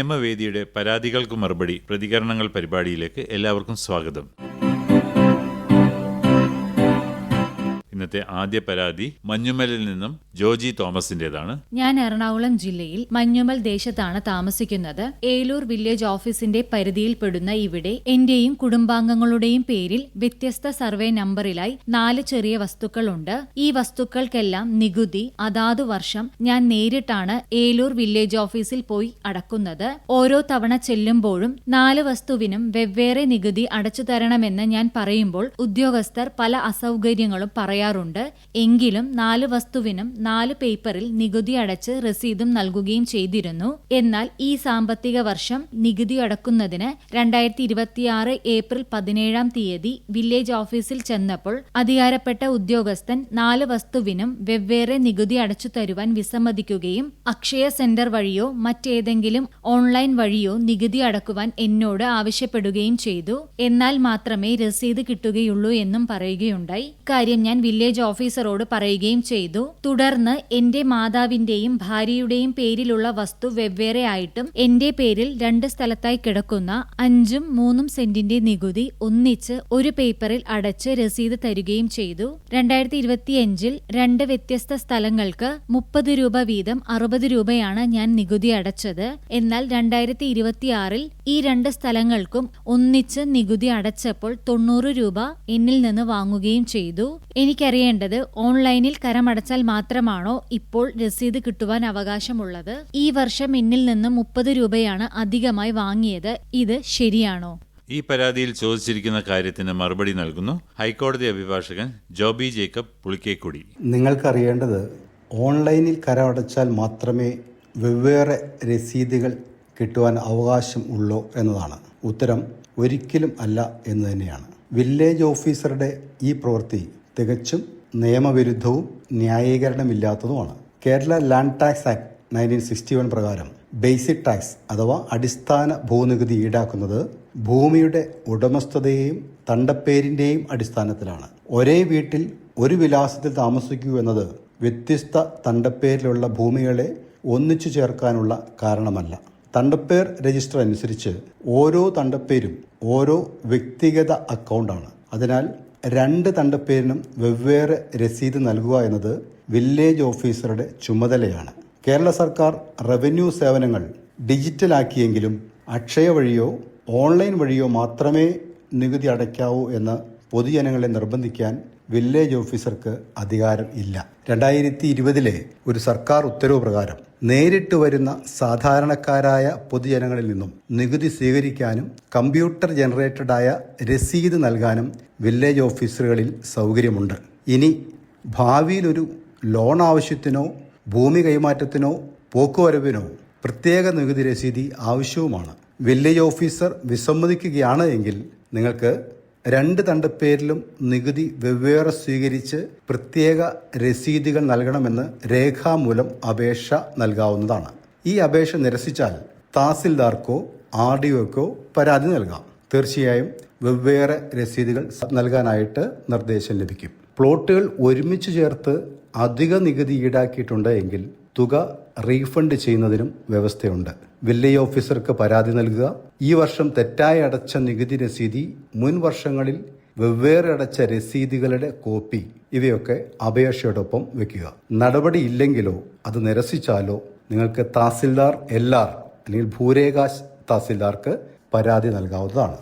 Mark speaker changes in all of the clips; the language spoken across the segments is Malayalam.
Speaker 1: നിയമവേദിയുടെ പരാതികൾക്ക് മറുപടി പ്രതികരണങ്ങൾ പരിപാടിയിലേക്ക് എല്ലാവർക്കും സ്വാഗതം. ഇന്നത്തെ ആദ്യ പരാതി മഞ്ഞുമലിൽ നിന്നും ജോജി തോമസിന്റേതാണ്.
Speaker 2: ഞാൻ എറണാകുളം ജില്ലയിൽ മഞ്ഞുമൽ ദേശത്താണ് താമസിക്കുന്നത്. ഏലൂർ വില്ലേജ് ഓഫീസിന്റെ പരിധിയിൽപ്പെടുന്ന ഇവിടെ എന്റെയും കുടുംബാംഗങ്ങളുടെയും പേരിൽ വ്യത്യസ്ത സർവേ നമ്പറിലായി 4 ചെറിയ വസ്തുക്കളുണ്ട്. ഈ വസ്തുക്കൾക്കെല്ലാം നികുതി അതാതു വർഷം ഞാൻ നേരിട്ടാണ് ഏലൂർ വില്ലേജ് ഓഫീസിൽ പോയി അടക്കുന്നത്. ഓരോ തവണ ചെല്ലുമ്പോഴും 4 വസ്തുവിനും വെവ്വേറെ നികുതി അടച്ചു തരണമെന്ന് ഞാൻ പറയുമ്പോൾ ഉദ്യോഗസ്ഥർ പല അസൗകര്യങ്ങളും പറയാറുണ്ട്. എങ്കിലും 4 വസ്തുവിനും 4 പേപ്പറിൽ നികുതി അടച്ച് രസീതും നൽകുകയും ചെയ്തിരുന്നു. എന്നാൽ ഈ സാമ്പത്തിക വർഷം നികുതി അടക്കുന്നതിന് 2026 ഏപ്രിൽ 17 തീയതി വില്ലേജ് ഓഫീസിൽ ചെന്നപ്പോൾ അധികാരപ്പെട്ട ഉദ്യോഗസ്ഥൻ 4 വസ്തുവിനും വെവ്വേറെ നികുതി അടച്ചു തരുവാൻ വിസമ്മതിക്കുകയും അക്ഷയ സെന്റർ വഴിയോ മറ്റേതെങ്കിലും ഓൺലൈൻ വഴിയോ നികുതി അടക്കുവാൻ എന്നോട് ആവശ്യപ്പെടുകയും ചെയ്തു. എന്നാൽ മാത്രമേ രസീത് കിട്ടുകയുള്ളൂ എന്നും പറയുകയുണ്ടായി. കാര്യം ഞാൻ വില്ലേജ് ഓഫീസറോട് പറയുകയും ചെയ്തു. തുടർന്ന് എന്റെ മാതാവിന്റെയും ഭാര്യയുടെയും പേരിലുള്ള വസ്തു വെവ്വേറെ ആയിട്ടും എന്റെ പേരിൽ 2 സ്ഥലത്തായി കിടക്കുന്ന 5ഉം 3ഉം സെന്റിന്റെ നികുതി ഒന്നിച്ച് ഒരു പേപ്പറിൽ അടച്ച് രസീത് തരികയും ചെയ്തു. 2025 2 വ്യത്യസ്ത സ്ഥലങ്ങൾക്ക് 30 രൂപ വീതം 60 രൂപയാണ് ഞാൻ നികുതി അടച്ചത്. എന്നാൽ 2026 ഈ 2 സ്ഥലങ്ങൾക്കും ഒന്നിച്ച് നികുതി അടച്ചപ്പോൾ 90 രൂപ എന്നിൽ നിന്ന് വാങ്ങുകയും ചെയ്തു. എനിക്കറിയേണ്ടത് ഓൺലൈനിൽ കരമടച്ചാൽ മാത്രമാണോ ഇപ്പോൾ രസീത് കിട്ടുവാൻ അവകാശമുള്ളത്? ഈ വർഷം എന്നിൽ നിന്ന് 30 രൂപയാണ് അധികമായി വാങ്ങിയത്. ഇത് ശരിയാണോ?
Speaker 1: ഈ പരാതിയിൽ ചോദിച്ചിരിക്കുന്ന കാര്യത്തിന് മറുപടി നൽകുന്നു ഹൈക്കോടതി അഭിഭാഷകൻ ജോബി ജേക്കബ് പുളിക്കേക്കുടി.
Speaker 3: നിങ്ങൾക്കറിയേണ്ടത് ഓൺലൈനിൽ കരമടച്ചാൽ മാത്രമേ വെവ്വേറെ രസീതുകൾ കിട്ടുവാൻ അവകാശം ഉള്ളൂ എന്നതാണ്. ഉത്തരം ഒരിക്കലും അല്ല എന്ന് തന്നെയാണ്. വില്ലേജ് ഓഫീസറുടെ ഈ പ്രവൃത്തി തികച്ചും നിയമവിരുദ്ധവും ന്യായീകരണമില്ലാത്തതുമാണ്. കേരള ലാൻഡ് ടാക്സ് ആക്ട് 1961 പ്രകാരം ബേസിക് ടാക്സ് അഥവാ അടിസ്ഥാന ഭൂനികുതി ഈടാക്കുന്നത് ഭൂമിയുടെ ഉടമസ്ഥതയെയും തണ്ടപ്പേരിന്റെയും അടിസ്ഥാനത്തിലാണ്. ഒരേ വീട്ടിൽ ഒരു വിലാസത്തിൽ താമസിക്കൂ എന്നത് വ്യത്യസ്ത തണ്ടപ്പേരിലുള്ള ഭൂമികളെ ഒന്നിച്ചു ചേർക്കാനുള്ള കാരണമല്ല. തണ്ടപ്പേർ രജിസ്റ്റർ അനുസരിച്ച് ഓരോ തണ്ടപ്പേരും ഓരോ വ്യക്തിഗത അക്കൗണ്ടാണ്. അതിനാൽ 2 തണ്ടപ്പേരിനും വെവ്വേറെ രസീത് നൽകുക എന്നത് വില്ലേജ് ഓഫീസറുടെ ചുമതലയാണ്. കേരള സർക്കാർ റവന്യൂ സേവനങ്ങൾ ഡിജിറ്റലാക്കിയെങ്കിലും അക്ഷയ വഴിയോ ഓൺലൈൻ വഴിയോ മാത്രമേ നികുതി അടയ്ക്കാവൂ എന്ന് പൊതുജനങ്ങളെ നിർബന്ധിക്കാൻ വില്ലേജ് ഓഫീസർക്ക് അധികാരം ഇല്ല. 2020 ഒരു സർക്കാർ ഉത്തരവ് പ്രകാരം നേരിട്ട് വരുന്ന സാധാരണക്കാരായ പൊതുജനങ്ങളിൽ നിന്നും നികുതി സ്വീകരിക്കാനും കമ്പ്യൂട്ടർ ജനറേറ്റഡായ രസീത് നൽകാനും വില്ലേജ് ഓഫീസറുകളിൽ സൗകര്യമുണ്ട്. ഇനി ഭാവിയിൽ ഒരു ലോൺ ആവശ്യത്തിനോ ഭൂമി കൈമാറ്റത്തിനോ പോക്കുവരവിനോ പ്രത്യേക നികുതി രസീതി ആവശ്യവുമാണ്. വില്ലേജ് ഓഫീസർ വിസമ്മതിക്കുകയാണ് എങ്കിൽ നിങ്ങൾക്ക് 2 തണ്ടപ്പേരിലും നികുതി വെവ്വേറെ സ്വീകരിച്ച് പ്രത്യേക രസീതുകൾ നൽകണമെന്ന് രേഖാമൂലം അപേക്ഷ നൽകാവുന്നതാണ്. ഈ അപേക്ഷ നിരസിച്ചാൽ തഹസിൽദാർക്കോ RDOക്കോ പരാതി നൽകാം. തീർച്ചയായും വെവ്വേറെ രസീതുകൾ നൽകാനായിട്ട് നിർദ്ദേശം ലഭിക്കും. പ്ലോട്ടുകൾ ഒരുമിച്ച് ചേർത്ത് അധിക നികുതി ഈടാക്കിയിട്ടുണ്ട് എങ്കിൽ തുക റീഫണ്ട് ചെയ്യുന്നതിനും വ്യവസ്ഥയുണ്ട്. വില്ലേജ് ഓഫീസർക്ക് പരാതി നൽകുക. ഈ വർഷം തെറ്റായി അടച്ച നികുതി രസീതി, മുൻ വർഷങ്ങളിൽ വെവ്വേറെ അടച്ച രസീതുകളുടെ കോപ്പി ഇവയൊക്കെ അപേക്ഷയോടൊപ്പം വെക്കുക. നടപടിയില്ലെങ്കിലോ അത് നിരസിച്ചാലോ നിങ്ങൾക്ക് തഹസിൽദാർ LR അല്ലെങ്കിൽ ഭൂരേഖ തഹസിൽദാർക്ക് പരാതി നൽകാവുന്നതാണ്.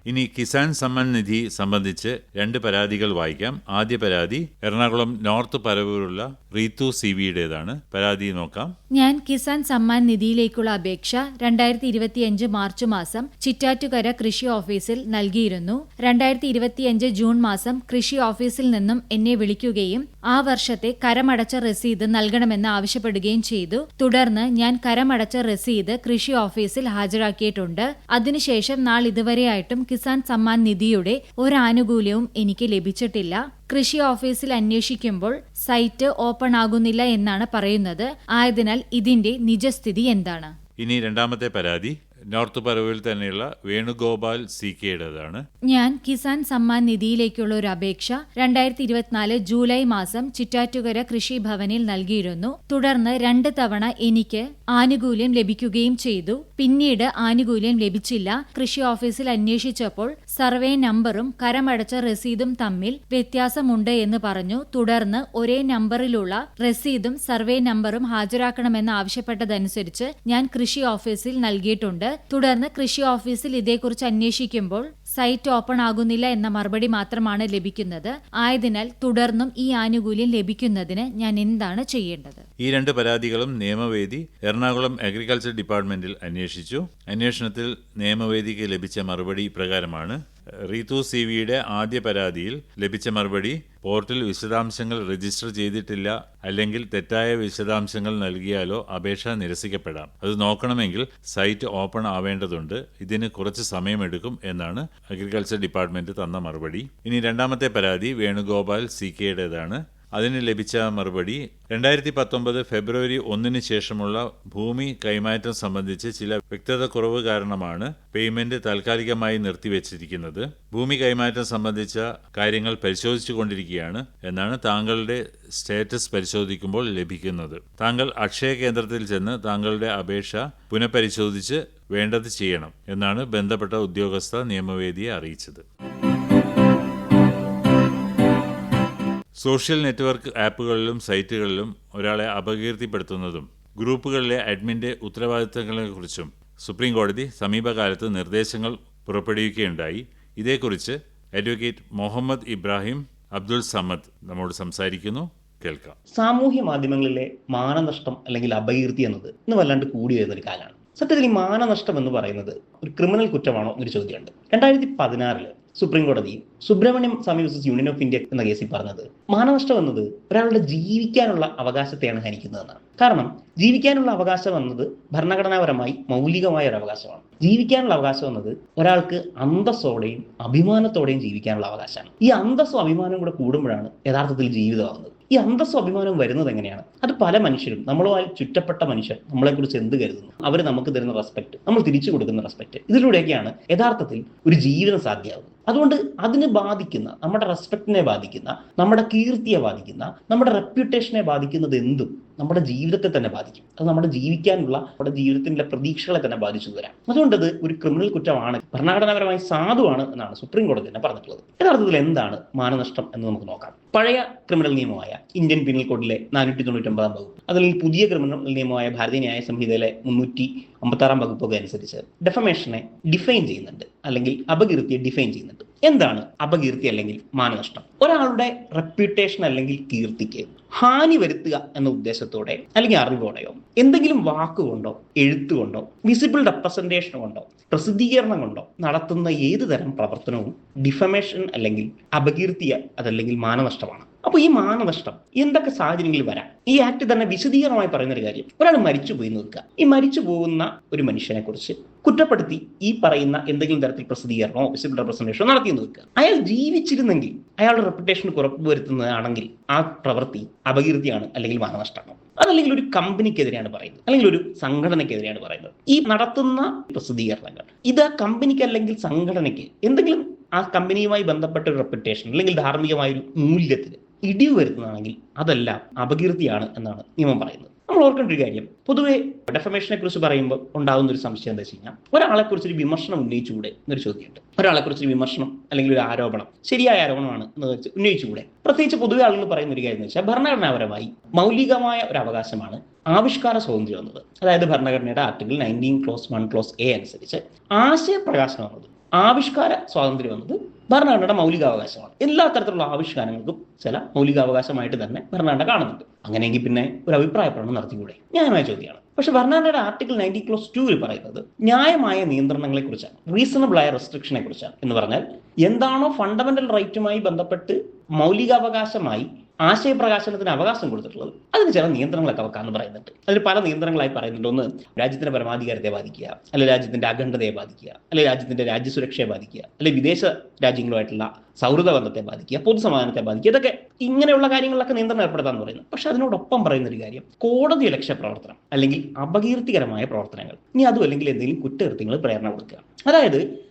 Speaker 1: ഇനി കിസാൻ സമ്മാൻ നിധി സംബന്ധിച്ച് 2 പരാതികൾ വായിക്കാം. ആദ്യ പരാതി എറണാകുളം നോർത്ത് പരവൂരുള്ള റീതു CVയുടേതാണ്. പരാതി നോക്കാം.
Speaker 2: ഞാൻ കിസാൻ സമ്മാൻ നിധിയിലേക്കുള്ള അപേക്ഷ 2025 മാർച്ച് മാസം ചിറ്റാറ്റുകര കൃഷി ഓഫീസിൽ നൽകിയിരുന്നു. 2025 ജൂൺ മാസം കൃഷി ഓഫീസിൽ നിന്നും എന്നെ വിളിക്കുകയും ആ വർഷത്തെ കരമടച്ച രസീത് നൽകണമെന്ന് ആവശ്യപ്പെടുകയും ചെയ്തു. തുടർന്ന് ഞാൻ കരമടച്ച രസീത് കൃഷി ഓഫീസിൽ ഹാജരാക്കിയിട്ടുണ്ട്. അതിനുശേഷം നാളിതുവരെയായിട്ടും കിസാൻ സമ്മാൻ നിധിയുടെ ഒരു ആനുകൂല്യവും എനിക്ക് ലഭിച്ചിട്ടില്ല. കൃഷി ഓഫീസിൽ അന്വേഷിക്കുമ്പോൾ സൈറ്റ് ഓപ്പൺ ആകുന്നില്ല എന്നാണ് പറയുന്നത്. ആയതിനാൽ ഇതിന്റെ നിജസ്ഥിതി എന്താണ്?
Speaker 1: ഇനി രണ്ടാമത്തെ പരാതി നോർത്ത് പരവൂരിൽ തന്നെയുള്ള വേണുഗോപാൽ CKയുടേതാണ്.
Speaker 2: ഞാൻ കിസാൻ സമ്മാൻ നിധിയിലേക്കുള്ള ഒരു അപേക്ഷ 2024 ജൂലൈ മാസം ചിറ്റാറ്റുകര കൃഷിഭവനിൽ നൽകിയിരുന്നു. തുടർന്ന് 2 തവണ എനിക്ക് ആനുകൂല്യം ലഭിക്കുകയും ചെയ്തു. പിന്നീട് ആനുകൂല്യം ലഭിച്ചില്ല. കൃഷി ഓഫീസിൽ അന്വേഷിച്ചപ്പോൾ സർവേ നമ്പറും കരമടച്ച രസീതും തമ്മിൽ വ്യത്യാസമുണ്ട് എന്ന് പറഞ്ഞു. തുടർന്ന് ഒരേ നമ്പറിലുള്ള രസീതും സർവേ നമ്പറും ഹാജരാക്കണമെന്ന് ആവശ്യപ്പെട്ടതനുസരിച്ച് ഞാൻ കൃഷി ഓഫീസിൽ നൽകിയിട്ടുണ്ട്. തുടർന്ന് കൃഷി ഓഫീസിൽ ഇതേക്കുറിച്ച് അന്വേഷിക്കുമ്പോൾ സൈറ്റ് ഓപ്പൺ ആകുന്നില്ല എന്ന മറുപടി മാത്രമാണ് ലഭിക്കുന്നത്. ആയതിനാൽ തുടർന്നും ഈ ആനുകൂല്യം ലഭിക്കുന്നതിന് ഞാൻ എന്താണ് ചെയ്യേണ്ടത്?
Speaker 1: ഈ 2 പരാതികളും നിയമവേദി എറണാകുളം അഗ്രികൾച്ചർ ഡിപ്പാർട്ട്മെന്റിൽ അന്വേഷിച്ചു. അന്വേഷണത്തിൽ നിയമവേദിക്ക് ലഭിച്ച മറുപടി ഇപ്രകാരമാണ്. റീതു CVയുടെ ആദ്യ പരാതിയിൽ ലഭിച്ച മറുപടി പോർട്ടിൽ വിശദാംശങ്ങൾ രജിസ്റ്റർ ചെയ്തിട്ടില്ല, അല്ലെങ്കിൽ തെറ്റായ വിശദാംശങ്ങൾ നൽകിയാലോ അപേക്ഷ നിരസിക്കപ്പെടാം. അത് നോക്കണമെങ്കിൽ സൈറ്റ് ഓപ്പൺ ആവേണ്ടതുണ്ട്. ഇതിന് കുറച്ച് സമയമെടുക്കും എന്നാണ് അഗ്രികൾച്ചർ ഡിപ്പാർട്ട്മെന്റ് തന്ന മറുപടി. ഇനി രണ്ടാമത്തെ പരാതി വേണുഗോപാൽ CKയുടേതാണ്. അതിന് ലഭിച്ച മറുപടി 2019 ഫെബ്രുവരി 1 ശേഷമുള്ള ഭൂമി കൈമാറ്റം സംബന്ധിച്ച് ചില വ്യക്തത കുറവ് കാരണമാണ് പേയ്മെന്റ് താൽക്കാലികമായി നിർത്തിവെച്ചിരിക്കുന്നത്. ഭൂമി കൈമാറ്റം സംബന്ധിച്ച കാര്യങ്ങൾ പരിശോധിച്ചുകൊണ്ടിരിക്കുകയാണ് എന്നാണ് താങ്കളുടെ സ്റ്റേറ്റസ് പരിശോധിക്കുമ്പോൾ ലഭിക്കുന്നത്. താങ്കൾ അക്ഷയ കേന്ദ്രത്തിൽ ചെന്ന് താങ്കളുടെ അപേക്ഷ പുനഃപരിശോധിച്ച് വേണ്ടത് ചെയ്യണം എന്നാണ് ബന്ധപ്പെട്ട ഉദ്യോഗസ്ഥ നിയമവേദിയെ അറിയിച്ചത്. സോഷ്യൽ നെറ്റ്വർക്ക് ആപ്പുകളിലും സൈറ്റുകളിലും ഒരാളെ അപകീർത്തിപ്പെടുത്തുന്നതും ഗ്രൂപ്പുകളിലെ അഡ്മിന്റെ ഉത്തരവാദിത്തങ്ങളെക്കുറിച്ചും സുപ്രീം കോടതി സമീപകാലത്ത് നിർദ്ദേശങ്ങൾ പുറപ്പെടുവിക്കുകയുണ്ടായി. ഇതേക്കുറിച്ച് അഡ്വക്കേറ്റ് മുഹമ്മദ് ഇബ്രാഹിം അബ്ദുൾ സമദ് നമ്മോട് സംസാരിക്കുന്നു. കേൾക്കാം.
Speaker 4: സാമൂഹ്യ മാധ്യമങ്ങളിലെ മാനനഷ്ടം അല്ലെങ്കിൽ അപകീർത്തി എന്നത് ഇന്ന് വല്ലാണ്ട് കൂടി വരുന്നൊരു കാലമാണ്. സത്യത്തിൽ ഈ മാനനഷ്ടം എന്ന് പറയുന്നത് ഒരു ക്രിമിനൽ കുറ്റമാണോ എന്നൊരു ചോദ്യമുണ്ട്. 2016 സുപ്രീം കോടതി സുബ്രഹ്മണ്യം സ്വാമി വേഴ്സസ് യൂണിയൻ ഓഫ് ഇന്ത്യ എന്ന കേസിൽ പറഞ്ഞത് മാനനഷ്ടം എന്നത് ഒരാളുടെ ജീവിക്കാനുള്ള അവകാശത്തെയാണ് ഹനിക്കുന്നതെന്നാണ്. കാരണം ജീവിക്കാനുള്ള അവകാശം എന്നത് ഭരണഘടനാപരമായി മൗലികമായ ഒരു അവകാശമാണ്. ജീവിക്കാനുള്ള അവകാശം എന്നത് ഒരാൾക്ക് അന്തസ്സോടെയും അഭിമാനത്തോടെയും ജീവിക്കാനുള്ള അവകാശമാണ്. ഈ അന്തസ്സും അഭിമാനവും കൂടെ കൂടുമ്പോഴാണ് യഥാർത്ഥത്തിൽ ജീവിതമാകുന്നത്. ഈ അന്തസ്സും അഭിമാനവും വരുന്നത് എങ്ങനെയാണ്? അത് പല മനുഷ്യരും, നമ്മളുമായി ചുറ്റപ്പെട്ട മനുഷ്യർ നമ്മളെക്കുറിച്ച് എന്ത് കരുതുന്നു, അവർ നമുക്ക് തരുന്ന റെസ്പെക്ട്, നമ്മൾ തിരിച്ചു കൊടുക്കുന്ന റെസ്പെക്ട്, ഇതിലൂടെയൊക്കെയാണ് യഥാർത്ഥത്തിൽ ഒരു ജീവിതം സാധ്യമാകുന്നത്. അതുകൊണ്ട് അതിനെ ബാധിക്കുന്ന, നമ്മുടെ റെസ്പെക്റ്റിനെ ബാധിക്കുന്ന, നമ്മുടെ കീർത്തിയെ ബാധിക്കുന്ന, നമ്മുടെ റെപ്യൂട്ടേഷനെ ബാധിക്കുന്നത് എന്തും നമ്മുടെ ജീവിതത്തെ തന്നെ ബാധിക്കും. അത് നമ്മുടെ ജീവിക്കാനുള്ള, നമ്മുടെ ജീവിതത്തിന്റെ പ്രതീക്ഷകളെ തന്നെ ബാധിച്ചു വരാം. അതുകൊണ്ടത് ഒരു ക്രിമിനൽ കുറ്റമാണ്, ഭരണഘടനാപരമായി സാധുവാണ് എന്നാണ് സുപ്രീം കോടതി തന്നെ പറഞ്ഞിട്ടുള്ളത്. യഥാർത്ഥത്തിൽ എന്താണ് മാനനഷ്ടം എന്ന് നമുക്ക് നോക്കാം. പഴയ ക്രിമിനൽ നിയമമായ ഇന്ത്യൻ പീനൽ കോഡിലെ 499 വകുപ്പ്, അല്ലെങ്കിൽ പുതിയ ക്രിമിനൽ നിയമമായ ഭാരതീയ ന്യായ സംഹിതയിലെ 356 വകുപ്പൊക്കെ അനുസരിച്ച് ഡെഫമേഷനെ ഡിഫൈൻ ചെയ്യുന്നുണ്ട്, അല്ലെങ്കിൽ അപകീർത്തിയെ ഡിഫൈൻ ചെയ്യുന്നുണ്ട്. എന്താണ് അപകീർത്തി അല്ലെങ്കിൽ മാനനഷ്ടം? ഒരാളുടെ റെപ്യൂട്ടേഷൻ അല്ലെങ്കിൽ കീർത്തിക്ക് ഹാനി വരുത്തുക എന്ന ഉദ്ദേശത്തോടെ അല്ലെങ്കിൽ അറിവോടെയോ എന്തെങ്കിലും വാക്കുകൊണ്ടോ എഴുത്തുകൊണ്ടോ വിസിബിൾ റെപ്രസെന്റേഷൻ കൊണ്ടോ പ്രസിദ്ധീകരണം കൊണ്ടോ നടത്തുന്ന ഏത് തരം പ്രവർത്തനവും ഡിഫമേഷൻ അല്ലെങ്കിൽ അപകീർത്തി അതല്ലെങ്കിൽ മാനനഷ്ടമാണ്. അപ്പോൾ ഈ മാനനഷ്ടം എന്തൊക്കെ സാഹചര്യങ്ങളിൽ വരാം? ഈ ആക്ട് തന്നെ വിശദീകരണമായി പറയുന്ന ഒരു കാര്യം, ഒരാൾ മരിച്ചുപോയി നിൽക്കുക, ഈ മരിച്ചു പോകുന്ന ഒരു മനുഷ്യനെ കുറിച്ച് കുറ്റപ്പെടുത്തി ഈ പറയുന്ന എന്തെങ്കിലും തരത്തിൽ പ്രസിദ്ധീകരണമോ വിസിബിൾ റെപ്രസെന്റേഷനോ നടത്തി നിൽക്കുക. അയാൾ ജീവിച്ചിരുന്നെങ്കിൽ അയാളുടെ റെപ്യൂട്ടേഷൻ ഉറപ്പുവരുത്തുന്നതാണെങ്കിൽ ആ പ്രവൃത്തി അപകീർത്തിയാണ് അല്ലെങ്കിൽ മാനനഷ്ടമാണ്. അതല്ലെങ്കിൽ ഒരു കമ്പനിക്കെതിരെയാണ് പറയുന്നത്, അല്ലെങ്കിൽ ഒരു സംഘടനയ്ക്കെതിരെയാണ് പറയുന്നത്. ഈ നടത്തുന്ന പ്രസിദ്ധീകരണങ്ങൾ ഇത് ആ കമ്പനിക്ക് അല്ലെങ്കിൽ സംഘടനയ്ക്ക് എന്തെങ്കിലും ആ കമ്പനിയുമായി ബന്ധപ്പെട്ട ഒരു റെപ്യൂട്ടേഷൻ അല്ലെങ്കിൽ ധാർമ്മികമായ ഒരു മൂല്യത്തിന് ഇടിവ് വരുന്നതാണെങ്കിൽ അതെല്ലാം അപകീർത്തിയാണ് എന്നാണ് നിയമം പറയുന്നത്. നമ്മൾ ഓർക്കേണ്ട ഒരു കാര്യം, പൊതുവെ ഡെഫമേഷനെ കുറിച്ച് പറയുമ്പോൾ ഉണ്ടാകുന്ന ഒരു സംശയം എന്താ വെച്ച് കഴിഞ്ഞാൽ, ഒരാളെ കുറിച്ചൊരു വിമർശനം ഉന്നയിച്ചുകൂടെ എന്നൊരു ചോദ്യമുണ്ട്. ഒരാളെ കുറിച്ചൊരു വിമർശനം അല്ലെങ്കിൽ ഒരു ആരോപണം ശരിയായ ആരോപണമാണ് എന്ന് വെച്ച് ഉന്നയിച്ചുകൂടെ? പ്രത്യേകിച്ച് പൊതുവെ ആളുകൾ പറയുന്ന ഒരു കാര്യം എന്ന് വെച്ചാൽ, ഭരണഘടനാപരമായി മൗലികമായ ഒരു അവകാശമാണ് ആവിഷ്കാര സ്വാതന്ത്ര്യം എന്നത്. അതായത് ഭരണഘടനയുടെ ആർട്ടിക്കിൾ 19(1)(a) അനുസരിച്ച് ആശയപ്രകാശനം എന്നത്, ആവിഷ്കാര സ്വാതന്ത്ര്യം എന്നത് ഭരണഘടനയുടെ മൗലികാവകാശമാണ്. എല്ലാ തരത്തിലുള്ള ആവിഷ്കാരങ്ങൾക്കും ചില മൗലികാവകാശമായിട്ട് തന്നെ ഭരണഘടന കാണുന്നുണ്ട്. അങ്ങനെയെങ്കിൽ പിന്നെ ഒരു അഭിപ്രായ പ്രകടനം നടത്തിക്കൂടെ? ന്യായമായ ചോദ്യമാണ്. പക്ഷെ ഭരണഘടനയുടെ ആർട്ടിക്കിൾ 90(2) പറയുന്നത് ന്യായമായ നിയന്ത്രണങ്ങളെ കുറിച്ചാണ്, റീസണബിൾ ആയ റെസ്ട്രിക്ഷനെ കുറിച്ചാണ്. എന്ന് പറഞ്ഞാൽ എന്താണോ ഫണ്ടമെന്റൽ റൈറ്റുമായി ബന്ധപ്പെട്ട് മൗലികാവകാശമായി ആശയപ്രകാശനത്തിന് അവകാശം കൊടുത്തിട്ടുള്ളത് അതിന് ചില നിയന്ത്രണങ്ങളൊക്കെ വെക്കാമെന്ന് പറയുന്നുണ്ട്. അതിൽ പല നിയന്ത്രണങ്ങളായി പറയുന്നുണ്ട്. ഒന്ന്, രാജ്യത്തിന്റെ പരമാധികാരത്തെ ബാധിക്കുക, അല്ലെങ്കിൽ രാജ്യത്തിന്റെ അഖണ്ഡതയെ ബാധിക്കുക, അല്ലെങ്കിൽ രാജ്യത്തിന്റെ രാജ്യസുരക്ഷയെ ബാധിക്കുക, അല്ലെങ്കിൽ വിദേശ രാജ്യങ്ങളുമായിട്ടുള്ള സൗഹൃദ ബന്ധത്തെ ബാധിക്കുക, പൊതുസമാധാനത്തെ ബാധിക്കുക, ഇതൊക്കെ ഇങ്ങനെയുള്ള കാര്യങ്ങളിലൊക്കെ നിയന്ത്രണം ഏർപ്പെടുത്താന്ന് പറയുന്നത്. പക്ഷെ അതിനോടൊപ്പം പറയുന്ന ഒരു കാര്യം, കോടതി ലക്ഷ്യ പ്രവർത്തനം അല്ലെങ്കിൽ അപകീർത്തികരമായ പ്രവർത്തനങ്ങൾ, ഇനി അതും അല്ലെങ്കിൽ എന്തെങ്കിലും കുറ്റകൃത്യങ്ങൾ പ്രേരണ കൊടുക്കുക. അതായത്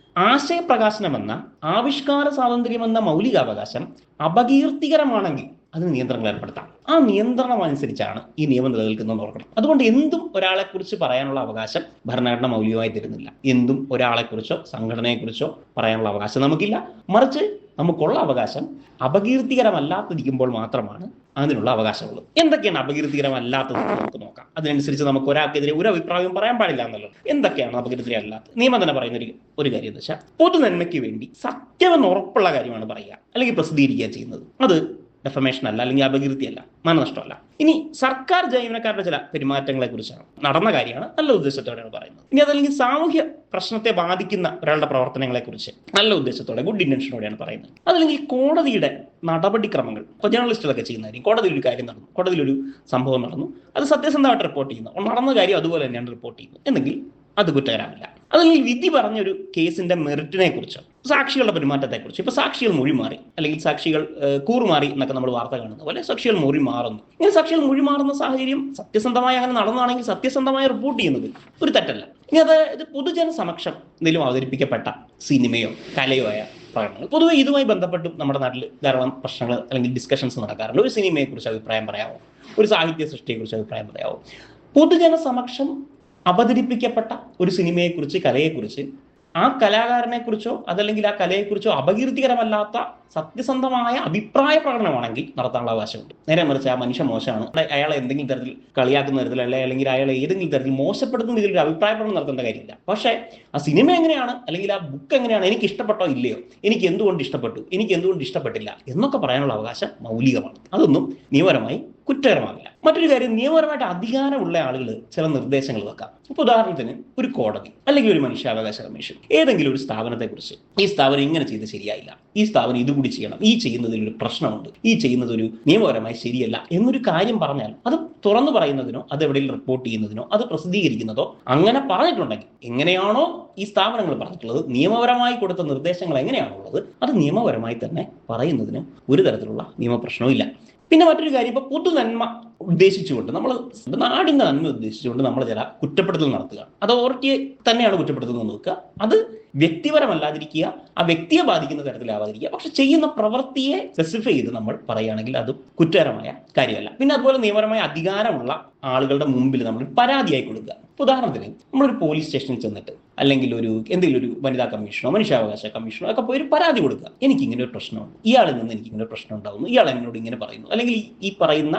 Speaker 4: ആശയപ്രകാശനം എന്ന ആവിഷ്കാര സ്വാതന്ത്ര്യം എന്ന മൗലികാവകാശം അപകീർത്തികരമാണെങ്കിൽ അതിന് നിയന്ത്രണങ്ങൾ ഏർപ്പെടുത്താം. ആ നിയന്ത്രണം അനുസരിച്ചാണ് ഈ നിയമം നിലനിൽക്കുന്നതെന്ന് ഓർക്കണം. അതുകൊണ്ട് എന്തും ഒരാളെ കുറിച്ച് പറയാനുള്ള അവകാശം ഭരണഘടന മൗലികമായി തരുന്നില്ല. എന്തും ഒരാളെക്കുറിച്ചോ സംഘടനയെക്കുറിച്ചോ പറയാനുള്ള അവകാശം നമുക്കില്ല. മറിച്ച് നമുക്കുള്ള അവകാശം അപകീർത്തികരമല്ലാത്തിരിക്കുമ്പോൾ മാത്രമാണ് അതിനുള്ള അവകാശമുള്ളത്. എന്തൊക്കെയാണ് അപകീർത്തികരമല്ലാത്തത് നമുക്ക് നോക്കാം. അതിനനുസരിച്ച് നമുക്ക് ഒരാൾക്കെതിരെ ഒരു അഭിപ്രായവും പറയാൻ പാടില്ല എന്നുള്ളത്. എന്തൊക്കെയാണ് അപകീർത്തികരമല്ലാത്തത്? നിയമം തന്നെ പറയുന്ന ഒരു കാര്യം എന്ന് വെച്ചാൽ, പൊതു നന്മയ്ക്ക് വേണ്ടി സത്യമെന്ന് ഉറപ്പുള്ള കാര്യമാണ് പറയുക അല്ലെങ്കിൽ പ്രസിദ്ധീകരിക്കുക ചെയ്യുന്നത്. അത് ഡെഫമേഷൻ അല്ല, അല്ലെങ്കിൽ അപകീർത്തിയല്ല, മാനനഷ്ടമല്ല. ഇനി സർക്കാർ ജീവനക്കാരുടെ ചില പെരുമാറ്റങ്ങളെ കുറിച്ചാണ്, നടന്ന കാര്യമാണ്, നല്ല ഉദ്ദേശത്തോടെയാണ് പറയുന്നത്. ഇനി അതല്ലെങ്കിൽ സാമൂഹ്യ പ്രശ്നത്തെ ബാധിക്കുന്ന ഒരാളുടെ പ്രവർത്തനങ്ങളെ കുറിച്ച് നല്ല ഉദ്ദേശത്തോടെ, ഗുഡ് ഇന്റൻഷനോടെയാണ് പറയുന്നത്. അതല്ലെങ്കിൽ കോടതിയുടെ നടപടിക്രമങ്ങൾ, ഇപ്പോൾ ജേർണലിസ്റ്റുകളൊക്കെ ചെയ്യുന്നതായിരിക്കും. കോടതിയിൽ ഒരു കാര്യം നടന്നു, കോടതിയിൽ ഒരു സംഭവം നടന്നു, അത് സത്യസന്ധമായിട്ട് റിപ്പോർട്ട് ചെയ്യുന്നു, നടന്ന കാര്യം അതുപോലെ തന്നെയാണ് റിപ്പോർട്ട് ചെയ്യുന്നത് എന്നെങ്കിൽ അത് കുറ്റകരമില്ല. അതല്ലെങ്കിൽ വിധി പറഞ്ഞൊരു കേസിന്റെ മെറിറ്റിനെ കുറിച്ചോ സാക്ഷികളുടെ പെരുമാറ്റത്തെക്കുറിച്ച്, ഇപ്പൊ സാക്ഷികൾ മൊഴി മാറി അല്ലെങ്കിൽ സാക്ഷികൾ കൂറുമാറി എന്നൊക്കെ നമ്മൾ വാർത്ത കാണുന്ന പോലെ സാക്ഷികൾ മൊഴി മാറുന്നു. ഇങ്ങനെ സാക്ഷികൾ മൊഴി മാറുന്ന സാഹചര്യം സത്യസന്ധമായി അങ്ങനെ നടന്നതാണെങ്കിൽ സത്യസന്ധമായി റിപ്പോർട്ട് ചെയ്യുന്നത് ഒരു തെറ്റല്ല. ഇനി ഇത് പൊതുജന സമക്ഷം എന്തെങ്കിലും അവതരിപ്പിക്കപ്പെട്ട സിനിമയോ കലയോ ആയ പ്രകടനങ്ങൾ, പൊതുവെ ഇതുമായി ബന്ധപ്പെട്ടും നമ്മുടെ നാട്ടിൽ ധാരാളം പ്രശ്നങ്ങൾ അല്ലെങ്കിൽ ഡിസ്കഷൻസ് നടക്കാറുണ്ട്. ഒരു സിനിമയെക്കുറിച്ച് അഭിപ്രായം പറയാമോ, ഒരു സാഹിത്യ സൃഷ്ടിയെക്കുറിച്ച് അഭിപ്രായം പറയാമോ? പൊതുജന സമക്ഷം അവതരിപ്പിക്കപ്പെട്ട ഒരു സിനിമയെക്കുറിച്ച്, കലയെക്കുറിച്ച്, ആ കലാകാരനെക്കുറിച്ചോ അതല്ലെങ്കിൽ ആ കലയെക്കുറിച്ചോ അപകീർത്തികരമല്ലാത്ത സത്യസന്ധമായ അഭിപ്രായ പ്രകടനമാണെങ്കിൽ നടത്താനുള്ള അവകാശമുണ്ട്. നേരെ മറിച്ച് ആ മനുഷ്യ മോശമാണ്, അയാളെ എന്തെങ്കിലും തരത്തിൽ കളിയാക്കുന്ന തരത്തിൽ അല്ലെങ്കിൽ അയാളെ ഏതെങ്കിലും തരത്തിൽ മോശപ്പെടുത്തുന്ന രീതിയിൽ അഭിപ്രായ പ്രകടനം നടത്തേണ്ട കാര്യമില്ല. പക്ഷേ ആ സിനിമ എങ്ങനെയാണ് അല്ലെങ്കിൽ ആ ബുക്ക് എങ്ങനെയാണ്, എനിക്ക് ഇഷ്ടപ്പെട്ടോ ഇല്ലയോ, എനിക്ക് എന്തുകൊണ്ട് ഇഷ്ടപ്പെട്ടു, എനിക്ക് എന്തുകൊണ്ട് ഇഷ്ടപ്പെട്ടില്ല എന്നൊക്കെ പറയാനുള്ള അവകാശം മൗലികമാണ്. അതൊന്നും നിയമപരമായി കുറ്റകരമാകില്ല. മറ്റൊരു കാര്യം, നിയമപരമായിട്ട് അധികാരമുള്ള ആളുകൾ ചില നിർദ്ദേശങ്ങൾ വെക്കാം. ഇപ്പൊ ഉദാഹരണത്തിന് ഒരു കോടതി അല്ലെങ്കിൽ ഒരു മനുഷ്യാവകാശ കമ്മീഷൻ ഏതെങ്കിലും ഒരു സ്ഥാപനത്തെക്കുറിച്ച്, ഈ സ്ഥാപനം ഇങ്ങനെ ചെയ്ത് ശരിയായില്ല, ഈ സ്ഥാപനം ഇതുകൂടി ചെയ്യണം, ഈ ചെയ്യുന്നതിൽ ഒരു പ്രശ്നമുണ്ട്, ഈ ചെയ്യുന്നത് ഒരു നിയമപരമായി ശരിയല്ല എന്നൊരു കാര്യം പറഞ്ഞാൽ അത് തുറന്നു പറയുന്നതിനോ അത് എവിടെയെങ്കിലും റിപ്പോർട്ട് ചെയ്യുന്നതിനോ അത് പ്രസിദ്ധീകരിക്കുന്നതോ അങ്ങനെ പറഞ്ഞിട്ടുണ്ടെങ്കിൽ, എങ്ങനെയാണോ ഈ സ്ഥാപനങ്ങൾ പറഞ്ഞിട്ടുള്ളത്, നിയമപരമായി കൊടുത്ത നിർദ്ദേശങ്ങൾ എങ്ങനെയാണുള്ളത്, അത് നിയമപരമായി തന്നെ പറയുന്നതിന് ഒരു തരത്തിലുള്ള നിയമപ്രശ്നവും ഇല്ല. പിന്നെ മറ്റൊരു കാര്യം, ഇപ്പൊ പൊതു നന്മ ഉദ്ദേശിച്ചുകൊണ്ട് നമ്മൾ നാടിന്റെ നന്മ ഉദ്ദേശിച്ചുകൊണ്ട് നമ്മൾ ചില കുറ്റപ്പെടുത്തൽ നടത്തുക, അത് അതോറിറ്റിയെ തന്നെയാണ് കുറ്റപ്പെടുത്തുന്നത് നോക്കുക. അത് വ്യക്തിപരമല്ലാതിരിക്കുക, ആ വ്യക്തിയെ ബാധിക്കുന്ന തരത്തിലാവാതിരിക്കുക. പക്ഷെ ചെയ്യുന്ന പ്രവൃത്തിയെ സ്പെസിഫൈ ചെയ്ത് നമ്മൾ പറയുകയാണെങ്കിൽ അത് കുറ്റകരമായ കാര്യമല്ല. പിന്നെ അതുപോലെ നിയമപരമായ അധികാരമുള്ള ആളുകളുടെ മുമ്പിൽ നമ്മൾ പരാതിയായി കൊടുക്കുക. ഉദാഹരണത്തിന് നമ്മളൊരു പോലീസ് സ്റ്റേഷനിൽ ചെന്നിട്ട് അല്ലെങ്കിൽ എന്തെങ്കിലും ഒരു വനിതാ കമ്മീഷനോ മനുഷ്യാവകാശ കമ്മീഷനോ ഒക്കെ പോയി ഒരു പരാതി കൊടുക്കുക. എനിക്കിങ്ങനെ ഒരു പ്രശ്നമുണ്ട്, ഇയാളിൽ നിന്ന് എനിക്കിങ്ങനെ ഒരു പ്രശ്നം ഉണ്ടാകുന്നു, ഇയാൾ എന്നോട് ഇങ്ങനെ പറയുന്നു, അല്ലെങ്കിൽ ഈ പറയുന്ന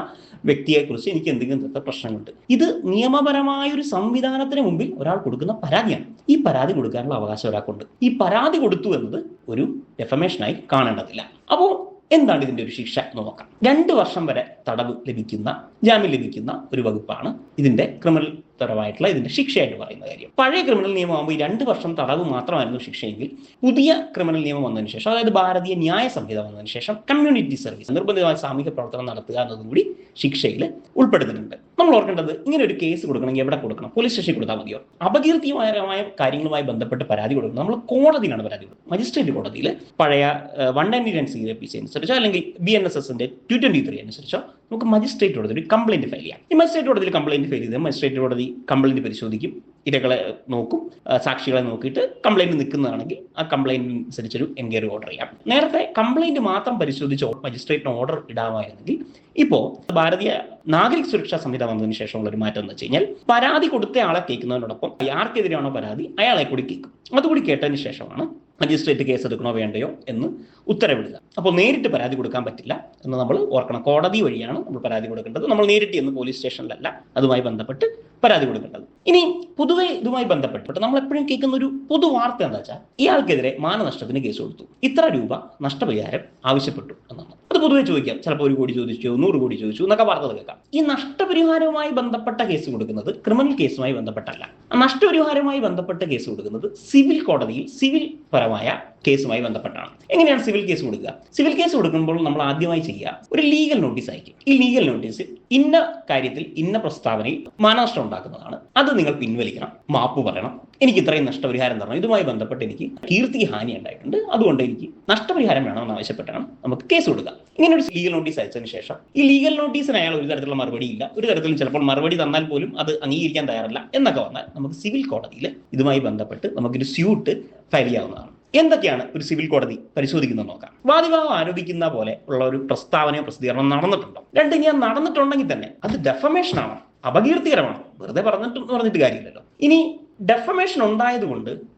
Speaker 4: വ്യക്തിയെക്കുറിച്ച് എനിക്ക് എന്തെങ്കിലും തരത്തിലുള്ള പ്രശ്നങ്ങളുണ്ട്. ഇത് നിയമപരമായൊരു സംവിധാനത്തിന് മുമ്പിൽ ഒരാൾ കൊടുക്കുന്ന പരാതിയാണ്. ഈ പരാതി കൊടുക്കാനുള്ള അവകാശം ഒരാൾക്കുണ്ട്. ഈ പരാതി കൊടുത്തു എന്നത് ഒരു ഡെഫമേഷനായി കാണേണ്ടതില്ല. അപ്പോൾ എന്താണ് ഇതിന്റെ ഒരു ശിക്ഷ എന്ന് നോക്കാം. 2 വർഷം വരെ തടവ് ലഭിക്കുന്ന, ജാമ്യം ലഭിക്കുന്ന ഒരു വകുപ്പാണ് ഇതിന്റെ ക്രിമിനൽ പരമായിട്ടുള്ള ഇതിന്റെ ശിക്ഷയായിട്ട് പറയുന്ന കാര്യം. പഴയ ക്രിമിനൽ നിയമമാകുമ്പോൾ ഈ 2 വർഷം തടവ് മാത്രമായിരുന്നു ശിക്ഷയെങ്കിൽ, പുതിയ ക്രിമിനൽ നിയമം വന്നതിന് ശേഷം, അതായത് ഭാരതീയ ന്യായ സംഹിത വന്നതിന് ശേഷം കമ്മ്യൂണിറ്റി സർവീസ്, നിർബന്ധിതമായ സാമൂഹ്യ പ്രവർത്തനം നടത്തുക എന്നതും കൂടി ശിക്ഷയിൽ ഉൾപ്പെടുത്തിയിട്ടുണ്ട്. നമ്മൾ ഓർക്കേണ്ടത്, ഇങ്ങനെ ഒരു കേസ് കൊടുക്കണമെങ്കിൽ എവിടെ കൊടുക്കണം? പോലീസ് സ്റ്റേഷനിൽ കൊടുത്താൽ മതിയോ? അപകീർത്തികരമായ കാര്യങ്ങളുമായി ബന്ധപ്പെട്ട് പരാതി കൊടുക്കുന്നത് നമ്മൾ കോടതിയിലാണ് പരാതി കൊടുക്കുന്നത്. മജിസ്ട്രേറ്റ് കോടതിയിൽ പഴയ 199 CRPC അനുസരിച്ചോ അല്ലെങ്കിൽ BNSSന്റെ 223 അനുസരിച്ചോ നമുക്ക് മജിസ്ട്രേറ്റ് കോടതിയിൽ ഒരു കംപ്ലൈന്റ് ഫയൽ ചെയ്യാം. ഈ മജിസ്ട്രേറ്റ് കോടതിയിൽ കംപ്ലൈന്റ് ഫയൽ ചെയ്ത് മജിസ്ട്രേറ്റ് കോടതി കംപ്ലൈന്റ് പരിശോധിക്കും, ഇരകളെ നോക്കും, സാക്ഷികളെ നോക്കിയിട്ട് കംപ്ലൈന്റ് നിൽക്കുന്നതാണെങ്കിൽ ആ കംപ്ലൈന്റ് അനുസരിച്ചൊരു എൻക്വയറി ഓർഡർ ചെയ്യാം. നേരത്തെ കംപ്ലൈന്റ് മാത്രം പരിശോധിച്ച് മജിസ്ട്രേറ്റിന് ഓർഡർ ഇടാമായിരുന്നെങ്കിൽ ഇപ്പോൾ ഭാരതീയ നാഗരിക സുരക്ഷാ സംഹിത വന്നതിന് ശേഷമുള്ള ഒരു മാറ്റം എന്ന് വെച്ച് കഴിഞ്ഞാൽ, പരാതി കൊടുത്ത ആളെ കേൾക്കുന്നതിനോടൊപ്പം ആർക്കെതിരെയാണോ പരാതി അയാളെ കൂടി കേൾക്കും. അതുകൂടി കേട്ടതിന് ശേഷമാണ് മജിസ്ട്രേറ്റ് കേസ് എടുക്കണോ വേണ്ടയോ എന്ന് ഉത്തരവിടുക. അപ്പോൾ നേരിട്ട് പരാതി കൊടുക്കാൻ പറ്റില്ല എന്ന് നമ്മൾ ഓർക്കണം. കോടതി വഴിയാണ് നമ്മൾ പരാതി കൊടുക്കേണ്ടത്. നമ്മൾ നേരിട്ട് എന്ന് പോലീസ് സ്റ്റേഷനിലല്ല അതുമായി ബന്ധപ്പെട്ട് പരാതി കൊടുക്കേണ്ടത്. ഇനി പൊതുവെ ഇതുമായി ബന്ധപ്പെട്ട് നമ്മൾ എപ്പോഴും കേൾക്കുന്ന ഒരു പൊതു വാർത്ത എന്താ വെച്ചാൽ, ഇയാൾക്കെതിരെ മാനനഷ്ടത്തിന് കേസ് കൊടുത്തു, ഇത്ര രൂപ നഷ്ടപരിഹാരം ആവശ്യപ്പെട്ടു എന്നാണ്. അത് പൊതുവെ ചോദിക്കാം. ചിലപ്പോൾ 1 കോടി ചോദിച്ചു, 100 കോടി ചോദിച്ചു എന്നൊക്കെ വാർത്തകൾ കേൾക്കാം. ഈ നഷ്ടപരിഹാരവുമായി ബന്ധപ്പെട്ട കേസ് കൊടുക്കുന്നത് ക്രിമിനൽ കേസുമായി ബന്ധപ്പെട്ടല്ല. നഷ്ടപരിഹാരവുമായി ബന്ധപ്പെട്ട കേസ് കൊടുക്കുന്നത് സിവിൽ കോടതിയിൽ സിവിൽ പരമായ കേസുമായി ബന്ധപ്പെട്ടാണ്. എങ്ങനെയാണ് സിവിൽ കേസ് കൊടുക്കുക? സിവിൽ കേസ് കൊടുക്കുമ്പോൾ നമ്മൾ ആദ്യമായി ചെയ്യുക ഒരു ലീഗൽ നോട്ടീസ് അയക്കും. ഈ ലീഗൽ നോട്ടീസ് ഇന്ന കാര്യത്തിൽ ഇന്ന പ്രസ്താവനയിൽ മാനനഷ്ടം ഉണ്ടാക്കുന്നതാണ്, അത് നിങ്ങൾ പിൻവലിക്കണം, മാപ്പ് പറയണം, എനിക്ക് ഇത്രയും നഷ്ടപരിഹാരം തരണം, ഇതുമായി ബന്ധപ്പെട്ട് എനിക്ക് കീർത്തി ഹാനി ഉണ്ടായിട്ടുണ്ട്, അതുകൊണ്ട് എനിക്ക് നഷ്ടപരിഹാരം വേണമെന്ന് ആവശ്യപ്പെട്ടാണ് നമുക്ക് കേസ് കൊടുക്കുക. ഇങ്ങനെ ഒരു ലീഗൽ നോട്ടീസ് അയച്ചതിന് ശേഷം ഈ ലീഗൽ നോട്ടീസിന് അയാൾ ഒരു തരത്തിലുള്ള മറുപടി ഇല്ല, ഒരു തരത്തിലും ചിലപ്പോൾ മറുപടി തന്നാൽ പോലും അത് അംഗീകരിക്കാൻ തയ്യാറല്ല എന്നൊക്കെ വന്നാൽ നമുക്ക് സിവിൽ കോടതിയിൽ ഇതുമായി ബന്ധപ്പെട്ട് നമുക്കൊരു സ്യൂട്ട് ഫയൽ ചെയ്യാവുന്നതാണ്. എന്തൊക്കെയാണ് ഒരു സിവിൽ കോടതി പരിശോധിക്കുന്നത് നോക്കാം. വാദിഭാഗം ആരോപിക്കുന്ന പോലെ ഉള്ള ഒരു പ്രസ്താവനയോ പ്രസിദ്ധീകരണം നടന്നിട്ടുണ്ടോ? രണ്ട്, ഞാൻ നടന്നിട്ടുണ്ടെങ്കിൽ തന്നെ അത് ഡെഫമേഷൻ ആണോ, അപകീർത്തികരമാണോ? വെറുതെ പറഞ്ഞിട്ട് കാര്യമില്ലല്ലോ. ഇനി ഡെഫമേഷൻ ഉണ്ടായതുകൊണ്ട്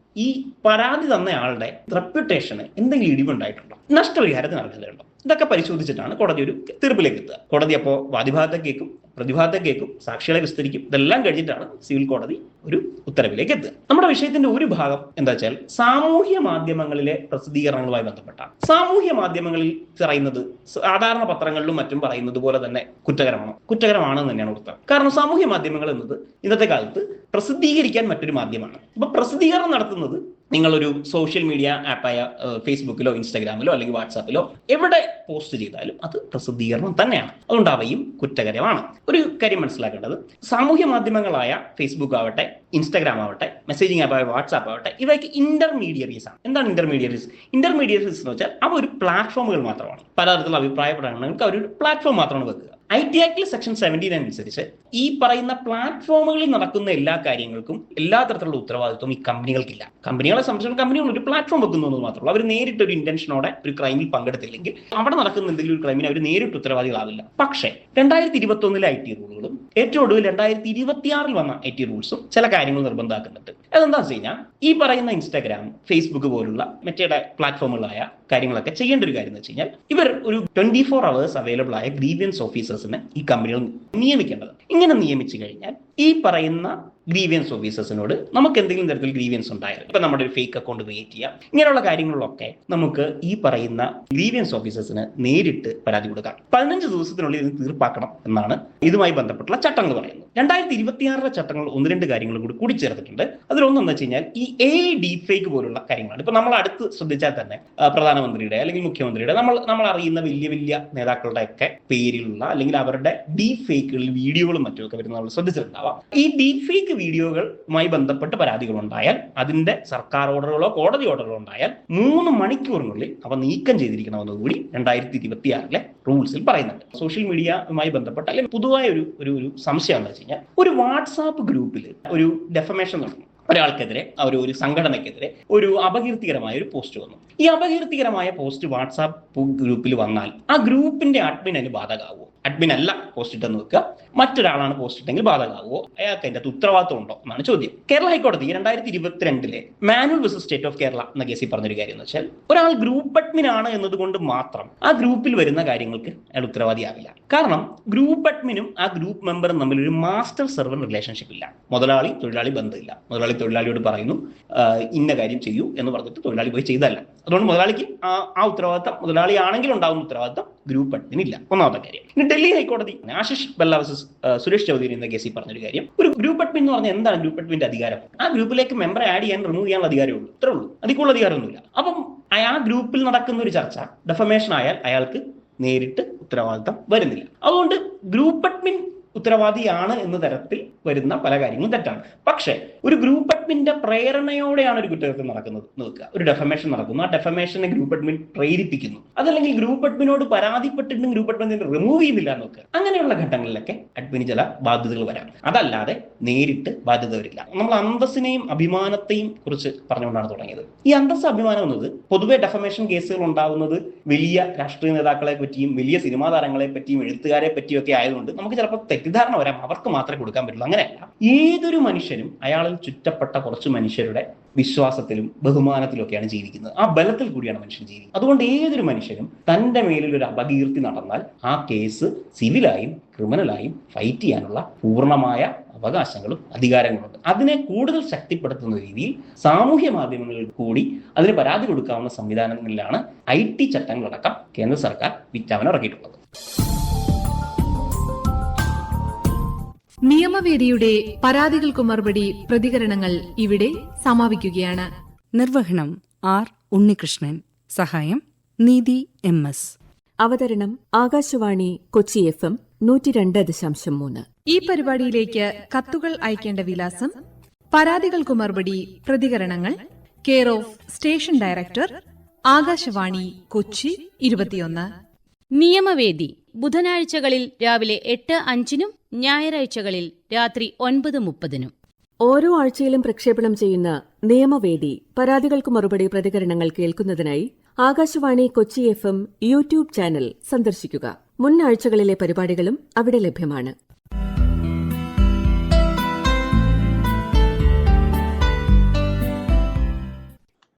Speaker 4: ഈ പരാതി തന്നയാളുടെ റെപ്യൂട്ടേഷന് എന്തെങ്കിലും ഇടിവുണ്ടായിട്ടുണ്ടോ, നഷ്ടപരിഹാരത്തിന് അർഹതയുണ്ടോ? ഇതൊക്കെ പരിശോധിച്ചിട്ടാണ് കോടതി ഒരു തീർപ്പിലേക്ക് എത്തുക. കോടതി അപ്പോൾ വാദിഭാഗത്തെ കേൾക്കും, പ്രതിഭാഗത്തെ കേൾക്കും, സാക്ഷികളെ വിസ്തരിക്കും. ഇതെല്ലാം കഴിഞ്ഞിട്ടാണ് സിവിൽ കോടതി ഒരു ഉത്തരവിലേക്ക് എത്തുക. നമ്മുടെ വിഷയത്തിന്റെ ഒരു ഭാഗം എന്താ വെച്ചാൽ സാമൂഹ്യ മാധ്യമങ്ങളിലെ പ്രസിദ്ധീകരണങ്ങളുമായി ബന്ധപ്പെട്ട. സാമൂഹ്യ മാധ്യമങ്ങളിൽ പറയുന്നത് സാധാരണ പത്രങ്ങളിലും മറ്റും പറയുന്നത് പോലെ തന്നെ കുറ്റകരമാണെന്ന് തന്നെയാണ് ഉത്തരം. കാരണം സാമൂഹ്യ മാധ്യമങ്ങൾ എന്നത് ഇന്നത്തെ കാലത്ത് പ്രസിദ്ധീകരിക്കാൻ മറ്റൊരു മാധ്യമമാണ്. അപ്പൊ പ്രസിദ്ധീകരണം നടത്തുന്നത് നിങ്ങളൊരു സോഷ്യൽ മീഡിയ ആപ്പായ ഫേസ്ബുക്കിലോ ഇൻസ്റ്റാഗ്രാമിലോ അല്ലെങ്കിൽ വാട്സാപ്പിലോ എവിടെ പോസ്റ്റ് ചെയ്താലും അത് പ്രസിദ്ധീകരണം തന്നെയാണ്. അതുകൊണ്ട് അവയും കുറ്റകരമാണ്. ഒരു കാര്യം മനസ്സിലാക്കേണ്ടത്, സാമൂഹ്യ മാധ്യമങ്ങളായ ഫേസ്ബുക്ക് ആവട്ടെ, ഇൻസ്റ്റാഗ്രാം ആവട്ടെ, മെസ്സേജിംഗ് ആപ്പായ വാട്സാപ്പ് ആവട്ടെ, ഇവയ്ക്ക് ഇന്റർമീഡിയറീസ് ആണ്. എന്താണ് ഇന്റർമീഡിയറീസ്? ഇന്റർമീഡിയറീസ് എന്ന് വെച്ചാൽ അവ ഒരു പ്ലാറ്റ്ഫോമുകൾ മാത്രമാണ്. പലതരത്തിലുള്ള അഭിപ്രായ പ്രകടനങ്ങൾക്ക് അവരൊരു പ്ലാറ്റ്ഫോം മാത്രമാണ് വെക്കുക. IT ആക്ടിൽ സെക്ഷൻ 17 അനുസരിച്ച് ഈ പറയുന്ന പ്ലാറ്റ്ഫോമുകളിൽ നടക്കുന്ന എല്ലാ കാര്യങ്ങൾക്കും എല്ലാ തരത്തിലുള്ള ഉത്തരവാദിത്വം ഈ കമ്പനികൾക്കില്ല. കമ്പനികളെ സംബന്ധിച്ചിടത്തോളം കമ്പനികൾ ഒരു പ്ലാറ്റ്ഫോം വെക്കുന്നു എന്ന് മാത്രമല്ല, അവർ നേരിട്ട് ഒരു ഇന്റൻഷനോടെ ഒരു ക്രൈമിൽ പങ്കെടുത്തില്ലെങ്കിൽ അവിടെ നടക്കുന്ന എന്തെങ്കിലും ഒരു ക്രൈമിന് അവർ നേരിട്ട് ഉത്തരവാദികളാവില്ല. പക്ഷേ 2021 IT റൂളുകളും ഏറ്റവും ഒടുവിൽ 2026 വന്ന IT റൂൾസും ചില കാര്യങ്ങൾ നിർബന്ധമാക്കുന്നുണ്ട്. അതെന്താണെന്ന് വെച്ച് കഴിഞ്ഞാൽ ഈ പറയുന്ന ഇൻസ്റ്റാഗ്രാം, ഫേസ്ബുക്ക് പോലുള്ള മറ്റേ പ്ലാറ്റ്ഫോമുകളായ കാര്യങ്ങളൊക്കെ ചെയ്യേണ്ട ഒരു കാര്യം എന്ന് വെച്ച് കഴിഞ്ഞാൽ ഇവർ ഒരു 24 hours അവൈലബിൾ ആയ ഗ്രീവിയൻസ് ഓഫീസേഴ്സിനെ ഈ കമ്പനികൾ നിയമിക്കേണ്ടത്. ഇങ്ങനെ നിയമിച്ചു കഴിഞ്ഞാൽ ഈ പറയുന്ന ഗ്രീവിയൻസ് ഓഫീസേഴ്സിനോട് നമുക്ക് എന്തെങ്കിലും തരത്തിൽ ഗ്രീവിയൻസ് ഉണ്ടായാലും, ഇപ്പൊ നമ്മുടെ ഒരു ഫേക്ക് അക്കൗണ്ട് ക്രിയേറ്റ് ചെയ്യാം, ഇങ്ങനെയുള്ള കാര്യങ്ങളിലൊക്കെ നമുക്ക് ഈ പറയുന്ന ഗ്രീവിയൻസ് ഓഫീസേഴ്സിന് നേരിട്ട് പരാതി കൊടുക്കാം. 15 ദിവസത്തിനുള്ളിൽ ഇത് തീർപ്പാക്കണം എന്നാണ് ഇതുമായി ബന്ധപ്പെട്ടുള്ള ചട്ടങ്ങൾ പറയുന്നത്. 2026 ചട്ടങ്ങൾ 1-2 കാര്യങ്ങളും കൂടി കൂടിച്ചേർത്തിട്ടുണ്ട്. അതിലൊന്നെന്ന് വെച്ച് കഴിഞ്ഞാൽ ഈ AI ഡീപ് ഫേക്ക് പോലുള്ള കാര്യങ്ങളാണ്. ഇപ്പൊ നമ്മൾ അടുത്ത് ശ്രദ്ധിച്ചാൽ തന്നെ പ്രധാനമന്ത്രിയുടെ അല്ലെങ്കിൽ മുഖ്യമന്ത്രിയുടെ നമ്മൾ അറിയുന്ന വലിയ വലിയ നേതാക്കളുടെ ഒക്കെ പേരിലുള്ള അല്ലെങ്കിൽ അവരുടെ ഡീപ് ഫേക്കുകളിൽ വീഡിയോകളും മറ്റുമൊക്കെ വരുന്ന നമ്മൾ ശ്രദ്ധിച്ചിട്ടുണ്ടാവാം. ഈ ഡീപ് ഫേക്ക് വീഡിയോകളുമായി ബന്ധപ്പെട്ട് പരാതികൾ ഉണ്ടായാൽ, അതിന്റെ സർക്കാർ ഓർഡറുകളോ കോടതി ഓർഡറുകളോ ഉണ്ടായാൽ 3 മണിക്കൂറിനുള്ളിൽ അവ നീക്കം ചെയ്തിരിക്കണമെന്നുകൂടി 2026 റൂൾസിൽ പറയുന്നുണ്ട്. സോഷ്യൽ മീഡിയയുമായി ബന്ധപ്പെട്ട അല്ലെങ്കിൽ പൊതുവായ ഒരു സംശയം എന്ന് വെച്ച് കഴിഞ്ഞാൽ, ഒരു വാട്സാപ്പ് ഗ്രൂപ്പിൽ ഒരു ഡെഫമേഷൻ നടന്നു, ഒരാൾക്കെതിരെ ഒരു സംഘടനയ്ക്കെതിരെ ഒരു അപകീർത്തികരമായ ഒരു പോസ്റ്റ് വന്നു. ഈ അപകീർത്തികരമായ പോസ്റ്റ് വാട്സാപ്പ് ഗ്രൂപ്പിൽ വന്നാൽ ആ ഗ്രൂപ്പിന്റെ അഡ്മിന് ബാധകമാകുമോ? അഡ്മിൻ അല്ല പോസ്റ്റ് ഇട്ടെന്ന് വെക്കുക, മറ്റൊരാളാണ് പോസ്റ്റ് ഇട്ടെങ്കിൽ ബാധകമാകുമോ? അയാൾക്ക് അതിന്റെ ഉത്തരവാദിത്വം ഉണ്ടോ എന്നാണ് ചോദ്യം. കേരള ഹൈക്കോടതി 2022 Manuel versus state of Kerala എന്ന കേസിൽ പറഞ്ഞൊരു കാര്യം എന്ന് വെച്ചാൽ, ഒരാൾ ഗ്രൂപ്പ് അഡ്മിൻ ആണ് എന്നതുകൊണ്ട് മാത്രം ആ ഗ്രൂപ്പിൽ വരുന്ന കാര്യങ്ങൾക്ക് അയാൾ ഉത്തരവാദിയാവില്ല. കാരണം ഗ്രൂപ്പ് അഡ്മിനും ആ ഗ്രൂപ്പ് മെമ്പറും തമ്മിൽ ഒരു മാസ്റ്റർ സെർവന്റ് റിലേഷൻഷിപ്പ് ഇല്ല. മുതലാളി തൊഴിലാളി ബന്ധമില്ല. മുതലാളി തൊഴിലാളിയോട് പറയുന്നു ഇന്ന കാര്യം ചെയ്യൂ എന്ന് പറഞ്ഞിട്ട് തൊഴിലാളി പോയി ചെയ്തല്ല. അതുകൊണ്ട് മുതലാളിക്ക് ആ ഉത്തരവാദിത്തം, മുതലാളി ആണെങ്കിൽ ഉണ്ടാകുന്ന ഉത്തരവാദിത്തം ഗ്രൂപ്പ് അഡ്മിനില്ല. ഒന്നാമത്തെ കാര്യം. ഇനി ഡൽഹി ഹൈക്കോടതി ആശിഷ് ബല്ല വേഴ്സസ് സുരേഷ് ചൗധരി എന്ന കേസിൽ പറഞ്ഞൊരു കാര്യം, ഒരു ഗ്രൂപ്പ് അഡ്മിൻ എന്ന് പറഞ്ഞാൽ എന്താണ് ഗ്രൂപ്പ് അഡ്മിന്റെ അധികാരം? ആ ഗ്രൂപ്പിലേക്ക് മെമ്പറെ ആഡ് ചെയ്യാൻ, റിമൂവ് ചെയ്യാനുള്ള അധികാരമേ ഉള്ളൂ. ഇത്രേ ഉള്ളൂ. അതിക്കുള്ള അധികാരമൊന്നുമില്ല. അപ്പം ആ ഗ്രൂപ്പിൽ നടക്കുന്ന ഒരു ചർച്ച ഡെഫമേഷൻ ആയാൽ അയാൾക്ക് നേരിട്ട് ഉത്തരവാദിത്തം വരുന്നില്ല. അതുകൊണ്ട് ഗ്രൂപ്പ് അഡ്മിൻ ഉത്തരവാദിയാണ് എന്ന തരത്തിൽ വരുന്ന പല കാര്യങ്ങളും തെറ്റാണ്. പക്ഷേ ഒരു ഗ്രൂപ്പ് അഡ്മിന്റെ പ്രേരണയോടെയാണ് ഒരു കുറ്റകൃത്യം നടക്കുന്നത് നോക്കുക, ഒരു ഡെഫമേഷൻ നടക്കുന്നു, ആ ഡെഫമേഷനെ ഗ്രൂപ്പ് അഡ്മിൻ പ്രേരിപ്പിക്കുന്നു, അതല്ലെങ്കിൽ ഗ്രൂപ്പ് അഡ്മിനോട് പരാതിപ്പെട്ടിട്ടും ഗ്രൂപ്പ് അഡ്മിനെ റിമൂവ് ചെയ്യുന്നില്ല നോക്കുക. അങ്ങനെയുള്ള ഘട്ടങ്ങളിലൊക്കെ അഡ്മിന് ചില ബാധ്യതകൾ വരാം. അതല്ലാതെ നേരിട്ട് ബാധ്യത വരില്ല. നമ്മൾ അന്തസ്സിനെയും അഭിമാനത്തെയും കുറിച്ച് പറഞ്ഞുകൊണ്ടാണ് തുടങ്ങിയത്. ഈ അന്തസ്സ്, അഭിമാനം എന്നത് പൊതുവെ ഡെഫമേഷൻ കേസുകൾ ഉണ്ടാകുന്നത് വലിയ രാഷ്ട്രീയ നേതാക്കളെ പറ്റിയും വലിയ സിനിമാ താരങ്ങളെ പറ്റിയും എഴുത്തുകാരെ പറ്റിയും ഒക്കെ ആയതുകൊണ്ട് നമുക്ക് ചിലപ്പോൾ തെറ്റിദ്ധാരണ വരാം, അവർക്ക് മാത്രമേ കൊടുക്കാൻ പറ്റുള്ളൂ. അങ്ങനെയല്ല. ഏതൊരു മനുഷ്യനും അയാളിൽ ചുറ്റപ്പെട്ട കുറച്ച് മനുഷ്യരുടെ വിശ്വാസത്തിലും ബഹുമാനത്തിലും ഒക്കെയാണ് ജീവിക്കുന്നത്. ആ ബലത്തിൽ കൂടിയാണ് മനുഷ്യൻ ജീവിക്കുന്നത്. അതുകൊണ്ട് ഏതൊരു മനുഷ്യനും തന്റെ മേലിൽ ഒരു അപകീർത്തി നടന്നാൽ ആ കേസ് സിവിലായും ക്രിമിനലായും ഫൈറ്റ് ചെയ്യാനുള്ള പൂർണ്ണമായ അവകാശങ്ങളും അധികാരങ്ങളുണ്ട്. അതിനെ കൂടുതൽ ശക്തിപ്പെടുത്തുന്ന രീതിയിൽ സാമൂഹ്യ മാധ്യമങ്ങളിൽ കൂടി അതിന് പരാതി കൊടുക്കാവുന്ന സംവിധാനങ്ങളിലാണ് IT ചട്ടങ്ങളടക്കം കേന്ദ്ര സർക്കാർ വിജ്ഞാപനം ഇറക്കിയിട്ടുള്ളത്.
Speaker 5: നിയമവേദിയുടെ പരാതികൾക്ക് മറുപടി പ്രതികരണങ്ങൾ ഇവിടെ സമാപിക്കുകയാണ്.
Speaker 6: നിർവഹണം R. ഉണ്ണികൃഷ്ണൻ. സഹായം നീതി MS.
Speaker 7: അവതരണം ആകാശവാണി കൊച്ചി FM 102.3.
Speaker 5: ഈ പരിപാടിയിലേക്ക് കത്തുകൾ അയക്കേണ്ട വിലാസം: പരാതികൾക്കു മറുപടി പ്രതികരണങ്ങൾ, care of station director, Akashvani Kochi 21.
Speaker 8: നിയമവേദി ബുധനാഴ്ചകളിൽ രാവിലെ 8:05 ഞായറാഴ്ചകളിൽ രാത്രി 9:30.
Speaker 7: ഓരോ ആഴ്ചയിലും പ്രക്ഷേപണം ചെയ്യുന്ന നിയമവേദി പരാതികൾക്കു മറുപടി പ്രതികരണങ്ങൾ കേൾക്കുന്നതിനായി Akashvani Kochi FM YouTube channel സന്ദർശിക്കുക. മുൻ ആഴ്ചകളിലെ പരിപാടികളും അവിടെ ലഭ്യമാണ്.